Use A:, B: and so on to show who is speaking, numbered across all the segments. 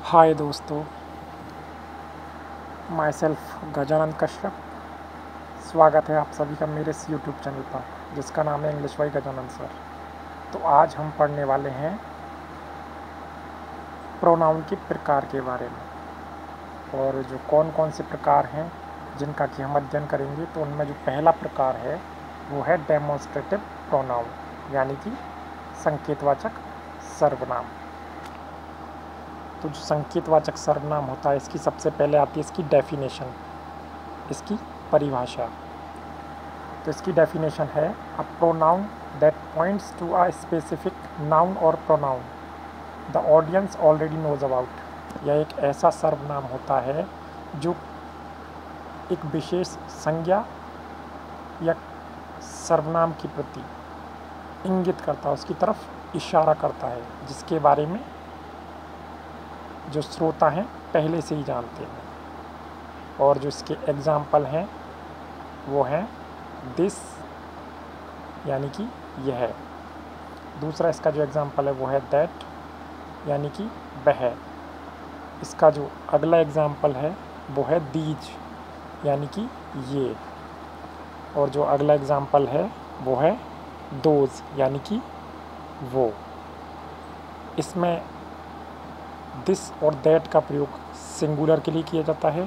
A: हाय दोस्तों, my self Gajanand Kashyap. स्वागत है आप सभी का मेरे इस यूट्यूब चैनल पर जिसका नाम है इंग्लिश बाय गजानंद सर। तो आज हम पढ़ने वाले हैं प्रोनाउन के प्रकार के बारे में, और जो कौन कौन से प्रकार हैं जिनका कि हम अध्ययन करेंगे। तो उनमें जो पहला प्रकार है वो है डेमोन्स्ट्रेटिव प्रोनाउन, यानी कि संकेतवाचक सर्वनाम। तो जो संकेतवाचक सर्वनाम होता है, इसकी सबसे पहले आती है इसकी डेफिनेशन, इसकी परिभाषा। तो इसकी डेफिनेशन है a pronoun that points to a specific noun और pronoun the audience already knows about. यह एक ऐसा सर्वनाम होता है जो एक विशेष संज्ञा या सर्वनाम की प्रति इंगित करता है, उसकी तरफ इशारा करता है, जिसके बारे में जो श्रोता हैं पहले से ही जानते हैं। और जो इसके एग्जाम्पल हैं वो हैं दिस, यानी कि यह। दूसरा इसका जो एग्जाम्पल है वो है दैट, यानी कि वह। इसका जो अगला एग्जाम्पल है वो है दीज, यानी कि ये। और जो अगला एग्जाम्पल है वो है दोज, यानी कि वो। इसमें दिस और दैट का प्रयोग सिंगुलर के लिए किया जाता है।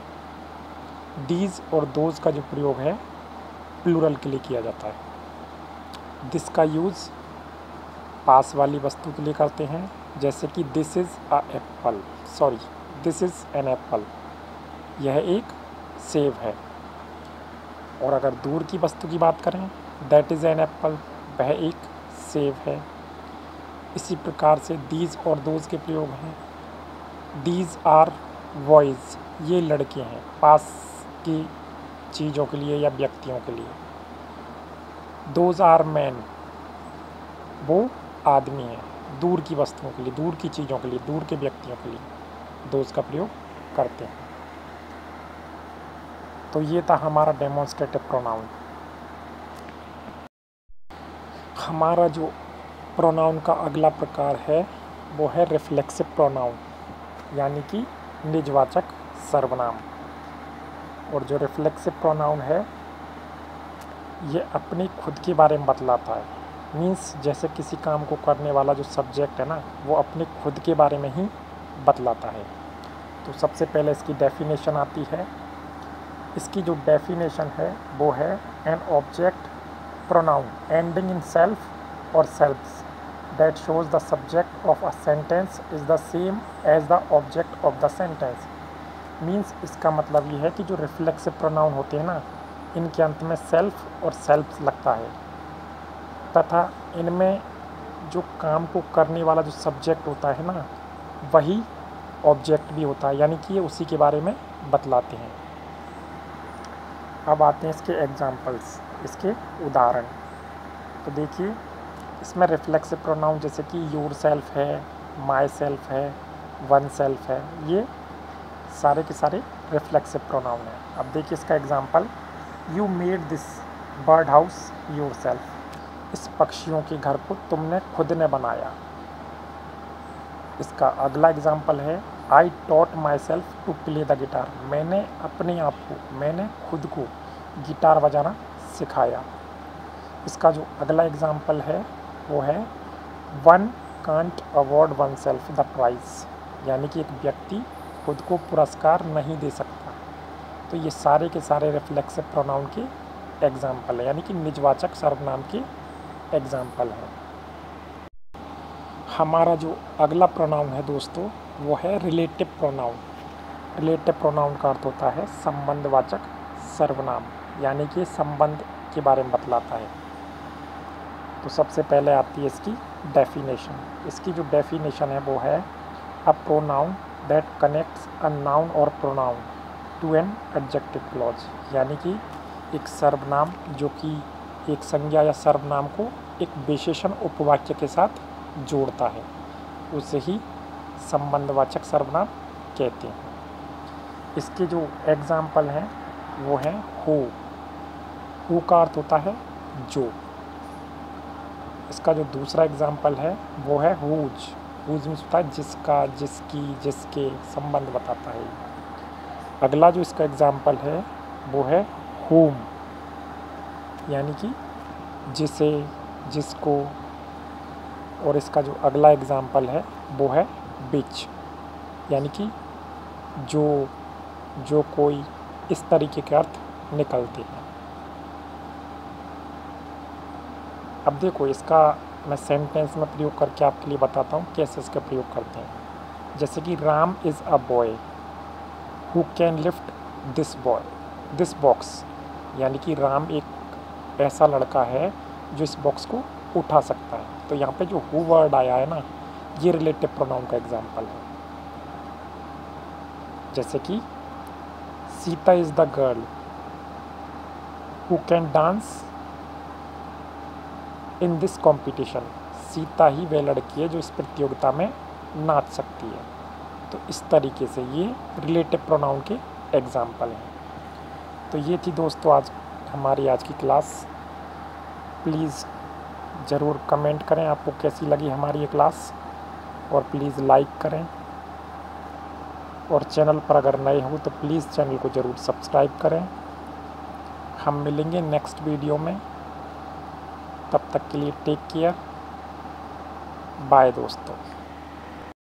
A: दीज और दोज का जो प्रयोग है प्लूरल के लिए किया जाता है। दिस का यूज़ पास वाली वस्तु के लिए करते हैं, जैसे कि this is a Apple, sorry this is an apple, यह एक सेब है। और अगर दूर की वस्तु की बात करें, दैट इज़ एन एप्पल, वह एक सेब है। इसी प्रकार से दीज और दोज के प्रयोग हैं। दीज आर बॉयज़, ये लड़के हैं, पास की चीज़ों के लिए या व्यक्तियों के लिए। दोज आर मैन, वो आदमी हैं, दूर की वस्तुओं के लिए, दूर की चीज़ों के लिए, दूर के व्यक्तियों के लिए दोज का प्रयोग करते हैं। तो ये था हमारा डेमोन्स्ट्रेटिव प्रोनाउन। हमारा जो प्रोनाउन का अगला प्रकार है वो है रिफ्लेक्सिव प्रोनाउन, यानी कि निजवाचक सर्वनाम। और जो रिफ्लेक्सिव प्रोनाउन है ये अपनी खुद के बारे में बतलाता है। मीन्स जैसे किसी काम को करने वाला जो सब्जेक्ट है ना, वो अपने खुद के बारे में ही बतलाता है। तो सबसे पहले इसकी डेफिनेशन आती है। इसकी जो डेफिनेशन है वो है an object pronoun ending in self और selves that shows the subject of a sentence is the same as the object of the sentence. Means इसका मतलब ये है कि जो रिफ्लेक्सिव प्रोनाउन होते हैं ना, इनके अंत में सेल्फ और सेल्फ्स लगता है, तथा इनमें जो काम को करने वाला जो सब्जेक्ट होता है ना, वही ऑब्जेक्ट भी होता है, यानी कि ये उसी के बारे में बतलाते हैं। अब आते हैं इसके एग्जाम्पल्स, इसके उदाहरण। तो देखिए, इसमें रिफ्लेक्सिव प्रोनाउन जैसे कि योर सेल्फ है, माई सेल्फ है, वन सेल्फ है, ये सारे के सारे रिफ्लेक्सिव प्रोनाउन हैं। अब देखिए इसका example, you made this bird house your self, इस पक्षियों के घर को तुमने खुद ने बनाया। इसका अगला एग्जाम्पल है, I taught myself to play the guitar, मैंने अपने आप को, मैंने खुद को गिटार बजाना सिखाया। इसका जो अगला एग्जाम्पल है वो है, one can't award oneself the prize, यानी कि एक व्यक्ति खुद को पुरस्कार नहीं दे सकता। तो ये सारे के सारे रिफ्लेक्सिव प्रोनाउन के एग्जाम्पल है, यानी कि निजवाचक सर्वनाम के एग्जाम्पल हैं। हमारा जो अगला प्रोनाउन है दोस्तों वो है रिलेटिव प्रोनाउन। रिलेटिव प्रोनाउन का अर्थ होता है संबंधवाचक सर्वनाम, यानी कि संबंध के बारे में बतलाता है। तो सबसे पहले आती है इसकी डेफिनेशन। इसकी जो डेफिनेशन है वो है a pronoun that connects a noun और pronoun to an adjective clause, यानी कि एक सर्वनाम जो कि एक संज्ञा या सर्वनाम को एक विशेषण उपवाक्य के साथ जोड़ता है, उसे ही संबंधवाचक सर्वनाम कहते हैं। इसके जो एग्जाम्पल हैं वो हैं हु का अर्थ होता है जो। इसका जो दूसरा एग्जाम्पल है वो है हुज, हुज मीन्स होता है जिसका, जिसकी, जिसके, संबंध बताता है। अगला जो इसका एग्जाम्पल है वो है whom, यानी कि जिसे, जिसको। और इसका जो अगला एग्जाम्पल है वो है which, यानी कि जो, जो कोई, इस तरीके के अर्थ निकलते हैं। अब देखो इसका मैं सेंटेंस में प्रयोग करके आपके लिए बताता हूँ कैसे इसका प्रयोग करते हैं। जैसे कि Ram is a boy who can lift this box, यानी कि राम एक ऐसा लड़का है जो इस बॉक्स को उठा सकता है। तो यहाँ पे जो हु वर्ड आया है ना, ये रिलेटिव प्रोनाउन का एग्जाम्पल है। जैसे कि Sita is the girl who can dance in this competition, Sita ही वह लड़की है जो इस प्रतियोगिता में नाच सकती है। तो इस तरीके से ये रिलेटिव प्रोनाउन के एग्जाम्पल हैं। तो ये थी दोस्तों आज हमारी आज की क्लास। प्लीज़ ज़रूर कमेंट करें आपको कैसी लगी हमारी ये क्लास, और प्लीज़ लाइक करें, और चैनल पर अगर नए हो तो प्लीज़ चैनल को ज़रूर सब्सक्राइब करें। हम मिलेंगे नेक्स्ट वीडियो में, तब तक के लिए टेक केयर, बाय दोस्तों।